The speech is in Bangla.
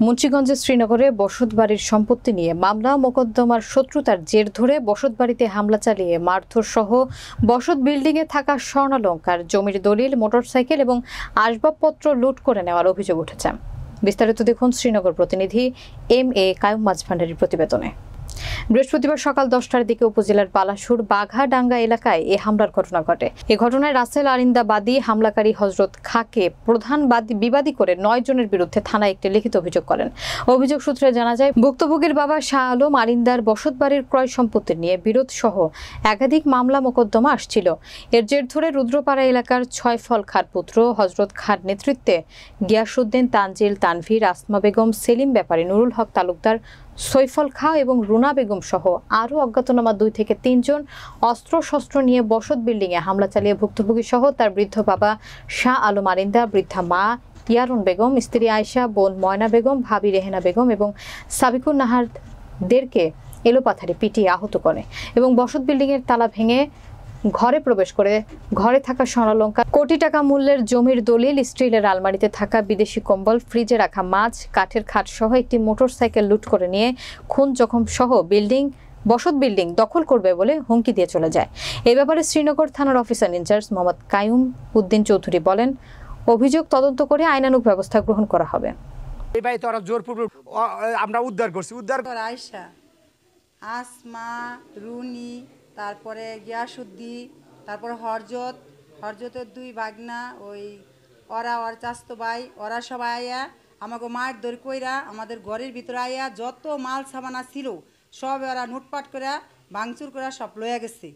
মুন্সিগঞ্জের শ্রীনগরে বসতবাড়ির সম্পত্তি নিয়ে মামলা মোকদ্দমার শত্রুতার জের ধরে বসতবাড়িতে হামলা চালিয়ে মারধর সহ বসত বিল্ডিংয়ে থাকা স্বর্ণালংকার, জমির দলিল, মোটরসাইকেল এবং আসবাবপত্র লুট করে নেওয়ার অভিযোগ উঠেছে। বিস্তারিত দেখুন শ্রীনগর প্রতিনিধি MA কায়ুম মাঝভান্ডারীর প্রতিবেদনে। বৃহস্পতিবার সকাল 10টার দিকে উপজেলার বালাসুর বাঘাডাঙ্গা এলাকায় এ হামলার ঘটনা ঘটে। এ ঘটনায় রাসেল আরিন্দা বাদী হামলাকারী হজরত খাকে প্রধান বিবাদী করে 9 জনের বিরুদ্ধে থানায় একটি লিখিত অভিযোগ করেন। অভিযোগ সূত্রে জানা যায়, ভুক্তভোগীর বাবা শাহ আলম আরিন্দার বসতবাড়ির ক্রয় সম্পত্তি নিয়ে বিরোধ সহ একাধিক মামলা মোকদ্দমা আসছিল। এর জের ধরে রুদ্রপাড়া এলাকার ছয়ফল খার পুত্র হজরত খার নেতৃত্বে গিয়াসউদ্দিন, তানজিল, তানভীর, আসমা বেগম, সেলিম ব্যাপারী, নুরুল হক তালুকদার, সৈফল খা এবং রুনা বেগম সহ আরও অজ্ঞাতনামা 2 থেকে 3 জন অস্ত্রশস্ত্র নিয়ে বসত বিল্ডিংয়ে হামলা চালিয়ে ভুক্তভোগী সহ তার বৃদ্ধ বাবা শাহ আলম আরিন্দা, বৃদ্ধা মা ইয়ারুন বেগম, স্ত্রী আয়েশা, বোন ময়না বেগম, ভাবি রেহেনা বেগম এবং সাবিকুন নাহারদেরকে এলোপাথারি পিটিয়ে আহত করে এবং বসত বিল্ডিংয়ের তালা ভেঙে ঘরে প্রবেশ করে ঘরে থাকা স্বর্ণালংকার, কোটি টাকা মূল্যের জমির দলিল, স্টিলের আলমারিতে থাকা বিদেশি কম্বল, ফ্রিজে রাখা মাছ, কাঠের খাট সহ একটি মোটরসাইকেল লুট করে নিয়ে খুন জখম সহ বসত বিল্ডিং দখল করবে বলে হুমকি দিয়ে চলে যায়। এই ব্যাপারে শ্রীনগর থানার অফিসার ইনচার্জ মোহাম্মদ কায়ুম উদ্দিন চৌধুরী বলেন, অভিযোগ তদন্ত করে আইনানুগ ব্যবস্থা গ্রহণ করা হবে। এই ভাই তোরা জোরপূর্বক আমরা উদ্ধার করছি। আয়েশা, আসমা, রুনি, তারপরে গিয়াসউদ্দিন, তারপরে হরজতের 2 বাগনা, ওর চাস্তো ভাই, ওরা সবাই আয়া আমাকে মার দৌড় কইরা আমাদের ঘরের ভিতরে আয়া যত মাল সামানা ছিল সব ওরা লুটপাট করে ভাঙচুর করে সব লইয়া গেছে।